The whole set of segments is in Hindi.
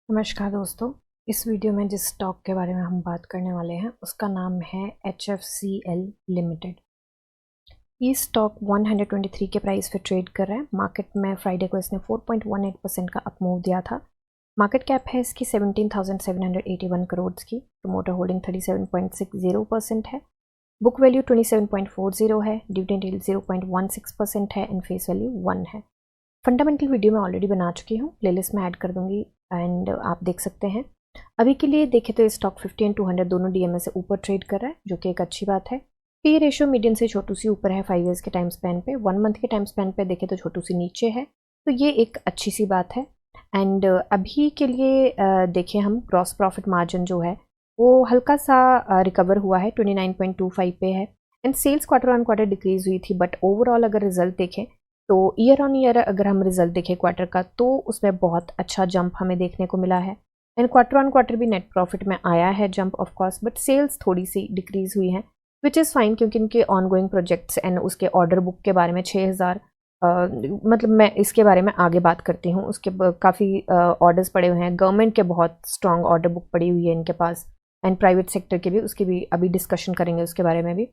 नमस्कार दोस्तों। इस वीडियो में जिस स्टॉक के बारे में हम बात करने वाले हैं उसका नाम है HFCL लिमिटेड। ये स्टॉक 123 के प्राइस पे ट्रेड कर रहा है। मार्केट में फ्राइडे को इसने 4.18% का अप मूव दिया था। मार्केट कैप है इसकी 17,781 करोड़ की। प्रमोटर होल्डिंग 37.60% है। बुक वैल्यू 27.40 है। डिविडेंड यील्ड 0.16% है एंड फेस वैल्यू 1 है। फंडामेंटल वीडियो मैं ऑलरेडी बना चुकी हूँ, प्लेलिस्ट में ऐड कर दूंगी एंड आप देख सकते हैं। अभी के लिए देखें तो स्टॉक 50 एंड 200 दोनों डीएमए से ऊपर ट्रेड कर रहा है, जो कि एक अच्छी बात है। पी रेशियो मीडियन से छोटू सी ऊपर है 5 ईयर्स के टाइम स्पैन पे। 1 मंथ के टाइम स्पैन पे देखें तो छोटू सी नीचे है, तो ये एक अच्छी सी बात है। एंड अभी के लिए देखें हम ग्रॉस प्रॉफिट मार्जिन जो है वो हल्का सा रिकवर हुआ है, 29.25 पे है। And sales quarter on quarter decrease हुई थी, बट ओवरऑल अगर रिजल्ट देखें तो ईयर ऑन ईयर अगर हम रिजल्ट देखें क्वार्टर का तो उसमें बहुत अच्छा जंप हमें देखने को मिला है। एंड क्वार्टर ऑन क्वार्टर भी नेट प्रॉफिट में आया है jump of course, but sales थोड़ी सी डिक्रीज हुई है, विच इज़ फाइन क्योंकि इनके ऑनगोइंग प्रोजेक्ट्स एंड उसके ऑर्डर बुक के बारे में 6000 मतलब मैं इसके बारे में आगे बात करती हूँ। उसके काफ़ी ऑर्डर्स पड़े हुए हैं, गवर्नमेंट के बहुत स्ट्रॉन्ग ऑर्डर बुक पड़ी हुई है इनके पास, एंड प्राइवेट सेक्टर के भी, उसकी भी अभी डिस्कशन करेंगे उसके बारे में भी।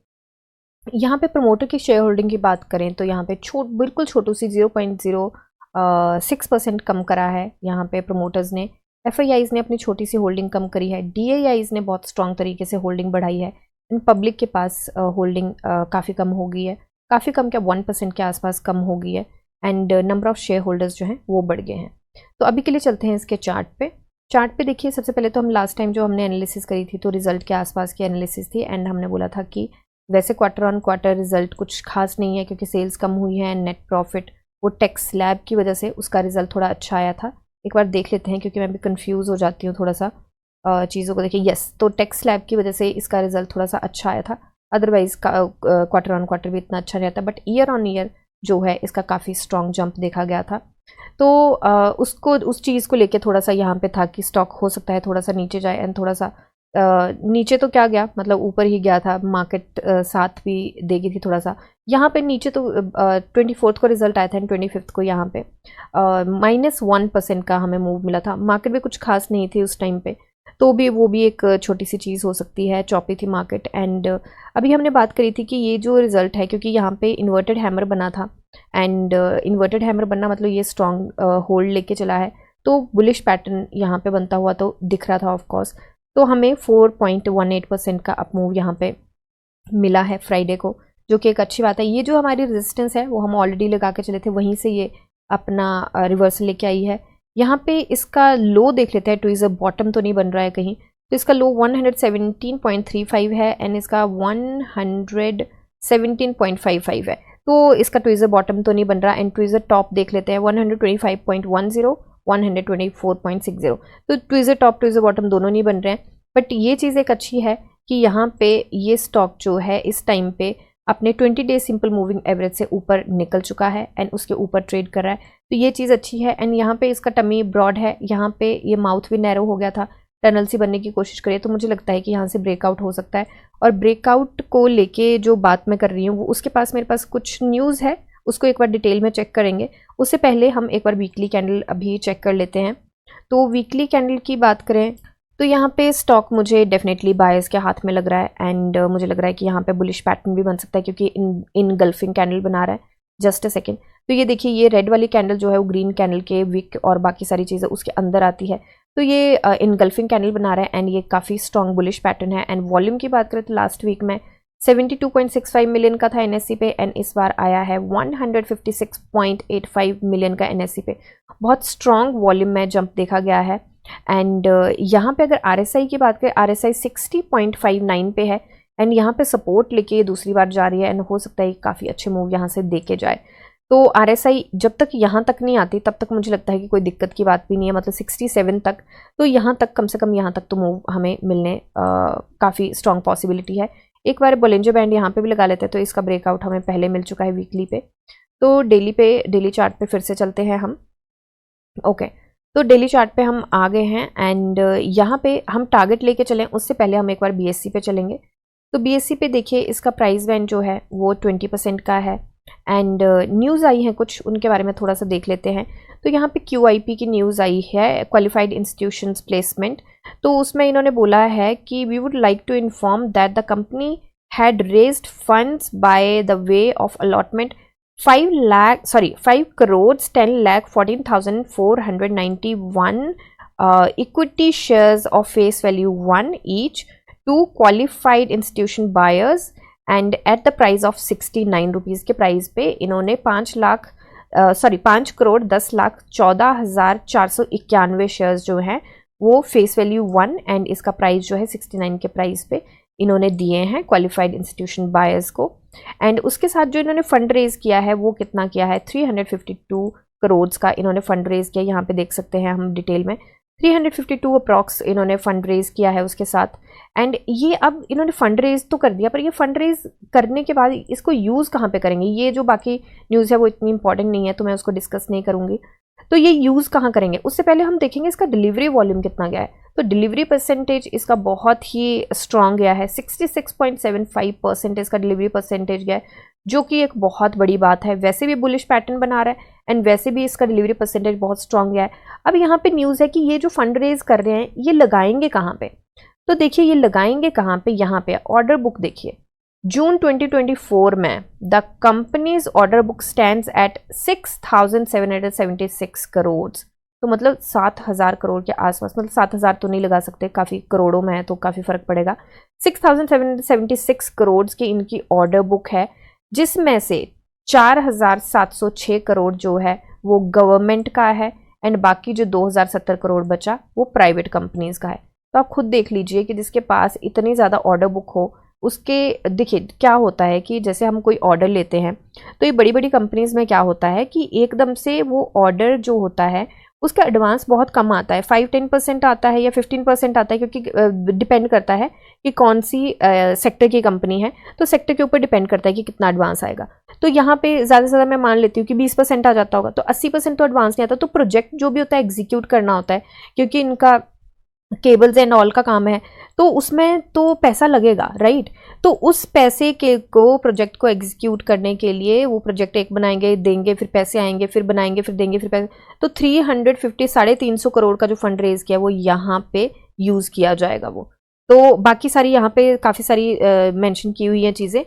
यहाँ पे प्रमोटर की शेयर होल्डिंग की बात करें तो यहाँ पे बिल्कुल छोटू सी 0.06% कम करा है यहाँ पे प्रमोटर्स ने। एफआईआईज ने अपनी छोटी सी होल्डिंग कम करी है। डीआईआईज ने बहुत स्ट्रॉन्ग तरीके से होल्डिंग बढ़ाई है। इन पब्लिक के पास होल्डिंग काफ़ी कम हो गई है, काफ़ी कम क्या 1% के आसपास कम हो गई है। And number of share holders जो हैं वो बढ़ गए हैं। तो अभी के लिए चलते हैं इसके चार्ट पे। चार्ट पे देखिए, सबसे पहले तो हम लास्ट टाइम जो हमने एनालिसिस करी थी तो रिजल्ट के आसपास की एनालिसिस थी, एंड हमने बोला था कि वैसे क्वार्टर ऑन क्वार्टर रिजल्ट कुछ खास नहीं है क्योंकि सेल्स कम हुई है। नेट प्रॉफिट वो टैक्स स्लैब की वजह से उसका रिजल्ट थोड़ा अच्छा आया था। एक बार देख लेते हैं क्योंकि मैं भी कंफ्यूज हो जाती हूँ थोड़ा सा चीज़ों को देखिए। यस, तो टैक्स स्लैब की वजह से इसका रिजल्ट थोड़ा सा अच्छा आया था, अदरवाइज क्वार्टर ऑन क्वार्टर भी इतना अच्छा नहीं आता, बट ईयर ऑन ईयर जो है इसका काफ़ी स्ट्रॉन्ग जंप देखा गया था। तो उस चीज़ को लेके थोड़ा सा यहाँ पे था कि स्टॉक हो सकता है थोड़ा सा नीचे जाए, एंड थोड़ा सा नीचे तो क्या गया, मतलब ऊपर ही गया था। मार्केट साथ भी देगी थी थोड़ा सा यहाँ पे नीचे। तो 24th को रिजल्ट आया था एंड 25th को यहाँ पे -1% का हमें मूव मिला था। मार्केट भी कुछ खास नहीं थी उस टाइम पे, तो भी वो भी एक छोटी सी चीज़ हो सकती है। चौपी थी मार्केट। एंड अभी हमने बात करी थी कि ये जो रिजल्ट है, क्योंकि यहाँ पे इन्वर्टेड हैमर बना था, एंड इन्वर्टेड हैमर बनना मतलब ये स्ट्रॉन्ग होल्ड लेके चला है, तो बुलिश पैटर्न यहाँ पे बनता हुआ तो दिख रहा था ऑफ कोर्स। तो हमें 4.18% का अप मूव यहाँ पे मिला है फ्राइडे को, जो कि एक अच्छी बात है। ये जो हमारी रेजिस्टेंस है वो हम ऑलरेडी लगा के चले थे, वहीं से ये अपना रिवर्सल लेके आई है। यहाँ पे इसका लो देख लेते हैं, ट्विज़र बॉटम तो नहीं बन रहा है कहीं, तो इसका लो 117.35 है एंड इसका 117.55 है, तो इसका ट्विज़र बॉटम तो नहीं बन रहा। एंड ट्विज़र टॉप देख लेते हैं 125.10, 124.60, तो ट्विज़र टॉप ट्विज़र बॉटम दोनों नहीं बन रहे हैं। बट ये चीज़ एक अच्छी है कि यहाँ पे ये स्टॉक जो है इस टाइम पे अपने 20 डे सिंपल मूविंग एवरेज से ऊपर निकल चुका है एंड उसके ऊपर ट्रेड कर रहा है, तो ये चीज़ अच्छी है। एंड यहाँ पे इसका टमी ब्रॉड है, यहाँ पे ये माउथ भी नैरो हो गया था, टनल सी बनने की कोशिश करिए, तो मुझे लगता है कि यहाँ से ब्रेकआउट हो सकता है। और ब्रेकआउट को लेके जो बात मैं कर रही हूँ वो उसके पास मेरे पास कुछ न्यूज़ है, उसको एक बार डिटेल में चेक करेंगे। उससे पहले हम एक बार वीकली कैंडल अभी चेक कर लेते हैं। तो वीकली कैंडल की बात करें तो यहाँ पे स्टॉक मुझे डेफिनेटली बायर्स के हाथ में लग रहा है, एंड मुझे लग रहा है कि यहाँ पे बुलिश पैटर्न भी बन सकता है क्योंकि इनगल्फिंग कैंडल बना रहा है। जस्ट अ सेकेंड, तो ये देखिए, ये रेड वाली कैंडल जो है वो ग्रीन कैंडल के विक और बाकी सारी चीज़ें उसके अंदर आती है, तो ये इनगल्फिंग कैंडल बना रहा है एंड ये काफ़ी स्ट्रॉन्ग बुलिश पैटर्न है। एंड वॉल्यूम की बात करें तो लास्ट वीक में 72.65 मिलियन का था एनएससी पे, एंड इस बार आया है 156.85 मिलियन का एनएससी पे। बहुत स्ट्रॉन्ग वॉल्यूम में जंप देखा गया है। एंड यहाँ पे अगर आरएसआई की बात करें, आरएसआई 60.59 पे है एंड यहाँ पे सपोर्ट लेके दूसरी बार जा रही है, एंड हो सकता है काफ़ी अच्छे मूव यहाँ से देके जाए। तो आरएसआई जब तक यहाँ तक नहीं आती तब तक मुझे लगता है कि कोई दिक्कत की बात भी नहीं है, मतलब 67 तक, तो यहाँ तक कम से कम यहाँ तक तो मूव हमें मिलने काफ़ी स्ट्रॉन्ग पॉसिबिलिटी है। एक बार बोलिंजर बैंड यहाँ पे भी लगा लेते हैं, तो इसका ब्रेकआउट हमें पहले मिल चुका है वीकली पे। तो डेली चार्ट पे फिर से चलते हैं हम। ओके, तो डेली चार्ट पे हम आ गए हैं एंड यहाँ पे हम टारगेट लेके चलें उससे पहले हम एक बार बीएससी पे चलेंगे। तो बीएससी पे देखिए, इसका प्राइस बैंड जो है वो 20% का है एंड न्यूज़ आई है कुछ, उनके बारे में थोड़ा सा देख लेते हैं। तो यहाँ पे QIP की न्यूज़ आई है, क्वालिफाइड इंस्टीट्यूशंस प्लेसमेंट। तो उसमें इन्होंने बोला है कि we would like to inform that the company had raised funds by the way of allotment 5 crores 10 lakh 14,491 equity shares of face value 1 each to qualified institution buyers and at the price of 69 rupees के प्राइस पे इन्होंने 5 करोड़ 10 लाख 14,491 शेयर्स जो हैं वो फेस वैल्यू 1 एंड इसका प्राइस जो है 69 के प्राइस पे इन्होंने दिए हैं क्वालिफाइड इंस्टीट्यूशन बायर्स को। एंड उसके साथ जो इन्होंने फंड रेज किया है वो कितना किया है, 352 करोड़ का इन्होंने फंड रेज किया। यहाँ पे देख सकते हैं हम डिटेल में 352 अप्रॉक्स इन्होंने फंड रेज किया है उसके साथ। एंड ये अब इन्होंने फंड रेज तो कर दिया, पर ये फंड रेज करने के बाद इसको यूज़ कहाँ पे करेंगे, ये जो बाकी न्यूज़ है वो इतनी इंपॉर्टेंट नहीं है तो मैं उसको डिस्कस नहीं करूँगी। तो ये यूज़ कहाँ करेंगे, उससे पहले हम देखेंगे इसका डिलीवरी वॉल्यूम कितना गया है। तो डिलीवरी परसेंटेज इसका बहुत ही स्ट्रॉन्ग गया है, 66.75% इसका डिलीवरी परसेंटेज गया है, जो कि एक बहुत बड़ी बात है। वैसे भी बुलिश पैटर्न बना रहा है एंड वैसे भी इसका डिलीवरी परसेंटेज बहुत स्ट्रॉन्ग गया है। अब यहाँ पे न्यूज़ है कि ये जो फंड रेज कर रहे हैं ये लगाएंगे कहाँ पे, तो देखिए ये लगाएंगे कहाँ पे, यहाँ पे ऑर्डर बुक देखिए, जून 2024 में the companies order book stands eight 6,776 crore. तो मतलब 7,000 करोड़ के आसपास, मतलब 7,000 तो नहीं लगा सकते, काफ़ी करोड़ों में है तो काफ़ी फ़र्क पड़ेगा। 6,776 करोड़ की इनकी ऑर्डर बुक है, जिसमें से 4,706 करोड़ जो है वो गवर्नमेंट का है एंड बाकी जो 2,070 करोड़ बचा वो प्राइवेट कंपनीज का है। तो आप खुद देख लीजिए कि जिसके पास इतनी ज़्यादा ऑर्डर बुक हो उसके, देखिए क्या होता है कि जैसे हम कोई ऑर्डर लेते हैं तो ये बड़ी बड़ी कंपनीज में क्या होता है कि एकदम से वो ऑर्डर जो होता है उसका एडवांस बहुत कम आता है, 5-10% आता है या 15% आता है, क्योंकि डिपेंड करता है कि कौन सी सेक्टर की कंपनी है, तो सेक्टर के ऊपर डिपेंड करता है कि कितना एडवांस आएगा। तो यहाँ पे ज़्यादा से ज़्यादा मैं मान लेती हूँ कि 20% आ जाता होगा, तो 80% तो एडवांस नहीं आता। तो प्रोजेक्ट जो भी होता है एग्जीक्यूट करना होता है, क्योंकि इनका केबल्स एंड ऑल का काम है तो उसमें तो पैसा लगेगा, राइट। तो उस पैसे के को प्रोजेक्ट को एग्जीक्यूट करने के लिए वो प्रोजेक्ट एक बनाएंगे, देंगे, फिर पैसे आएंगे, फिर बनाएंगे, फिर देंगे, फिर पैसे। तो 350 करोड़ का जो फंड रेज किया वो यहाँ पे यूज़ किया जाएगा। वो तो बाकी सारी यहाँ पे काफ़ी सारी मेंशन की हुई हैं चीज़ें,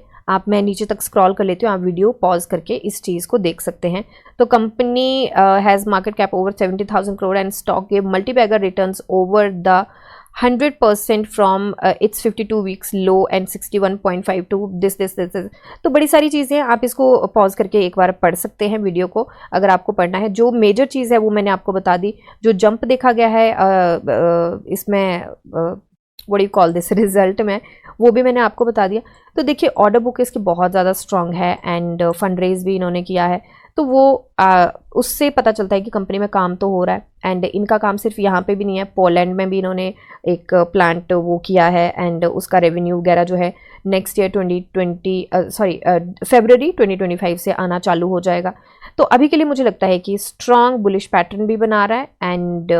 मैं नीचे तक स्क्रॉल कर लेती हूँ, आप वीडियो पॉज करके इस चीज़ को देख सकते हैं। तो company has market cap over 70,000 crore and stock give multibagger returns over the 100% from its 52 weeks low and 61.52 this. तो बड़ी सारी चीज़ें आप इसको पॉज करके एक बार पढ़ सकते हैं वीडियो को, अगर आपको पढ़ना है। जो मेजर चीज़ है वो मैंने आपको बता दी। जो जंप देखा गया है इसमें what you call this result में, वो भी मैंने आपको बता दिया। तो देखिए ऑर्डर बुक इसकी बहुत ज़्यादा स्ट्रांग है एंड फंड रेज भी इन्होंने किया है, तो वो उससे पता चलता है कि कंपनी में काम तो हो रहा है। एंड इनका काम सिर्फ यहाँ पे भी नहीं है, पोलैंड में भी इन्होंने एक प्लांट वो किया है एंड उसका रेवेन्यू वगैरह जो है नेक्स्ट ईयर फरवरी 2025 से आना चालू हो जाएगा। तो अभी के लिए मुझे लगता है कि स्ट्रॉन्ग बुलिश पैटर्न भी बना रहा है एंड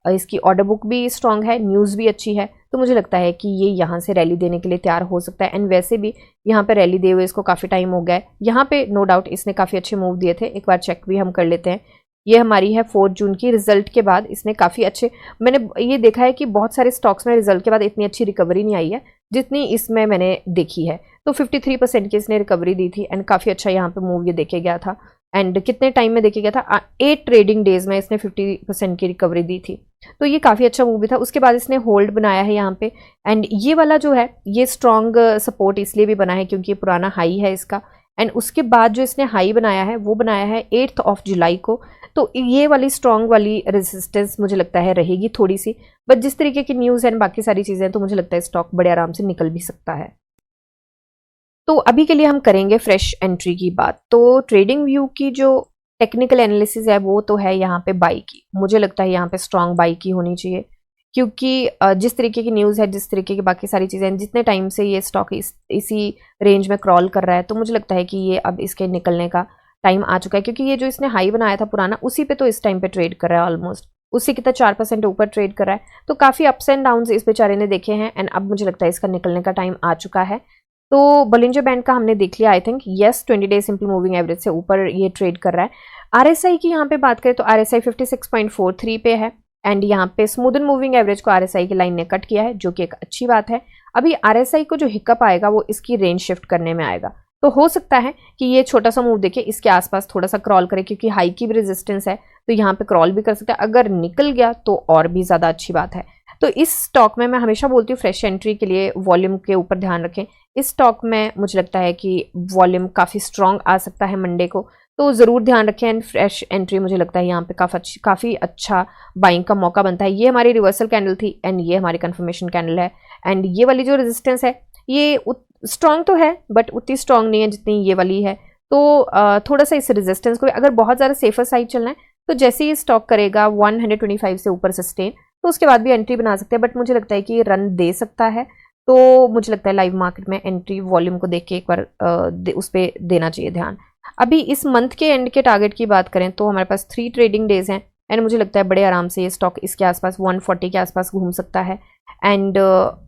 इसकी ऑर्डर बुक भी स्ट्रांग है, न्यूज़ भी अच्छी है। तो मुझे लगता है कि ये यहाँ से रैली देने के लिए तैयार हो सकता है। एंड वैसे भी यहाँ पे रैली दे हुए इसको काफ़ी टाइम हो गया है। यहाँ पे नो डाउट इसने काफ़ी अच्छे मूव दिए थे, एक बार चेक भी हम कर लेते हैं। ये हमारी है 4 जून की, रिजल्ट के बाद इसने काफ़ी अच्छे, मैंने ये देखा है कि बहुत सारे स्टॉक्स में रिजल्ट के बाद इतनी अच्छी रिकवरी नहीं आई है जितनी इसमें मैंने देखी है। तो 53% की इसने रिकवरी दी थी एंड काफ़ी अच्छा यहाँ पे मूव ये देखे गया था। एंड कितने टाइम में देखे गया था, 8 ट्रेडिंग डेज में इसने 50% की रिकवरी दी थी। तो ये काफ़ी अच्छा मूव भी था। उसके बाद इसने होल्ड बनाया है यहाँ पे एंड ये वाला जो है ये स्ट्रॉन्ग सपोर्ट इसलिए भी बना है क्योंकि ये पुराना हाई है इसका। एंड उसके बाद जो इसने हाई बनाया है वो बनाया है 8 जुलाई को। तो ये वाली स्ट्रॉन्ग वाली रेजिस्टेंस मुझे लगता है रहेगी थोड़ी सी, बट जिस तरीके की न्यूज़ है बाकी सारी चीज़ें, तो मुझे लगता है स्टॉक बड़े आराम से निकल भी सकता है। तो अभी के लिए हम करेंगे फ्रेश एंट्री की बात। तो ट्रेडिंग व्यू की जो टेक्निकल एनालिसिस है वो तो है यहाँ पे बाई की, मुझे लगता है यहाँ पे स्ट्रॉन्ग बाई की होनी चाहिए, क्योंकि जिस तरीके की न्यूज़ है, जिस तरीके की बाकी सारी चीज़ें, जितने टाइम से ये स्टॉक इसी रेंज में क्रॉल कर रहा है, तो मुझे लगता है कि ये अब इसके निकलने का टाइम आ चुका है। क्योंकि ये जो इसने हाई बनाया था पुराना, उसी पे तो इस टाइम पे ट्रेड कर रहा है, ऑलमोस्ट उसी कितना 4% ऊपर ट्रेड कर रहा है। तो काफ़ी अप्स एंड डाउन्स इस बेचारे ने देखे हैं एंड अब मुझे लगता है इसका निकलने का टाइम आ चुका है। तो बॉलिंजर बैंड का हमने देख लिया। I think yes 20 day simple moving average से ऊपर ये ट्रेड कर रहा है। आरएसआई की यहाँ पे बात करें तो आरएसआई 56.43 पे है एंड यहाँ पे स्मूदन मूविंग एवरेज को आरएसआई की लाइन ने कट किया है, जो कि एक अच्छी बात है। अभी आरएसआई को जो हिकअप आएगा वो इसकी रेंज शिफ्ट करने में आएगा, तो हो सकता है कि ये छोटा सा मूव देखे इसके आसपास थोड़ा सा क्रॉल करे, क्योंकि हाई की भी रेजिस्टेंस है तो यहाँ पे क्रॉल भी कर सकता है। अगर निकल गया तो और भी ज़्यादा अच्छी बात है। तो इस स्टॉक में मैं हमेशा बोलती हूँ फ्रेश एंट्री के लिए वॉल्यूम के ऊपर ध्यान रखें। इस स्टॉक में मुझे लगता है कि वॉल्यूम काफ़ी स्ट्रॉन्ग आ सकता है मंडे को, तो ज़रूर ध्यान रखें। एंड फ्रेश एंट्री मुझे लगता है यहाँ पे काफ़ी अच्छा बाइंग का मौका बनता है। ये हमारी रिवर्सल कैंडल थी एंड ये हमारी कंफर्मेशन कैंडल है। एंड ये वाली जो रेजिस्टेंस है ये स्ट्रॉन्ग तो है बट उतनी स्ट्रॉन्ग नहीं है जितनी ये वाली है। तो थोड़ा सा इस रेजिस्टेंस को, अगर बहुत ज़्यादा सेफर साइड चलना है तो जैसे ही स्टॉक करेगा 125 से ऊपर सस्टेन, तो उसके बाद भी एंट्री बना सकते हैं। बट मुझे लगता है कि ये रन दे सकता है, तो मुझे लगता है लाइव मार्केट में एंट्री वॉल्यूम को देख के एक बार उस पर देना चाहिए ध्यान। अभी इस मंथ के एंड के टारगेट की बात करें तो हमारे पास 3 ट्रेडिंग डेज हैं एंड मुझे लगता है बड़े आराम से ये स्टॉक इसके आसपास 140 के आसपास घूम सकता है। एंड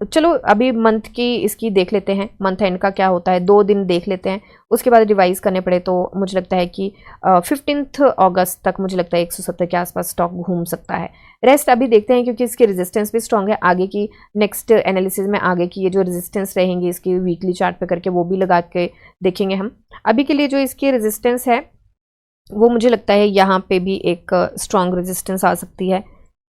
चलो अभी मंथ की इसकी देख लेते हैं, मंथ एंड का क्या होता है, 2 दिन देख लेते हैं, उसके बाद रिवाइज करने पड़े तो मुझे लगता है कि 15 अगस्त तक मुझे लगता है 170 के आसपास स्टॉक घूम सकता है। रेस्ट अभी देखते हैं क्योंकि इसकी रेजिस्टेंस भी स्ट्रॉन्ग है। आगे की नेक्स्ट एनालिसिस में आगे की ये जो रेजिस्टेंस रहेंगी इसकी वीकली चार्ट पे करके वो भी लगा के देखेंगे हम। अभी के लिए जो इसकी रेजिस्टेंस है वो मुझे लगता है यहाँ पे भी एक स्ट्रॉन्ग रेजिस्टेंस आ सकती है,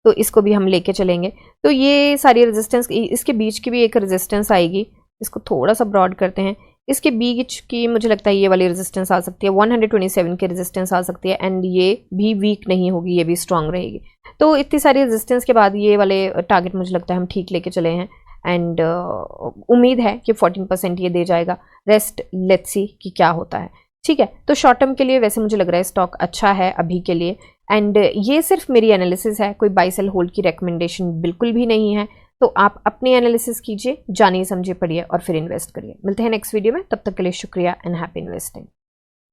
तो इसको भी हम लेके चलेंगे। तो ये सारी रेजिस्टेंस, इसके बीच की भी एक रेजिस्टेंस आएगी, इसको थोड़ा सा ब्रॉड करते हैं। इसके बीच की मुझे लगता है ये वाली रेजिस्टेंस आ सकती है, 127 की रेजिस्टेंस आ सकती है एंड ये भी वीक नहीं होगी, ये भी स्ट्रॉन्ग रहेगी। तो इतनी सारी रेजिस्टेंस के बाद ये वाले टारगेट मुझे लगता है हम ठीक लेके चले हैं एंड उम्मीद है कि 14% ये दे जाएगा। रेस्ट लेट्स सी कि क्या होता है, ठीक है। तो शॉर्ट टर्म के लिए वैसे मुझे लग रहा है स्टॉक अच्छा है अभी के लिए एंड ये सिर्फ मेरी एनालिसिस है, कोई बाय सेल होल्ड की रिकमेंडेशन बिल्कुल भी नहीं है। तो आप अपनी एनालिसिस कीजिए, जानिए समझिए पढ़िए और फिर इन्वेस्ट करिए। मिलते हैं नेक्स्ट वीडियो में, तब तक के लिए शुक्रिया एंड हैप्पी इन्वेस्टिंग।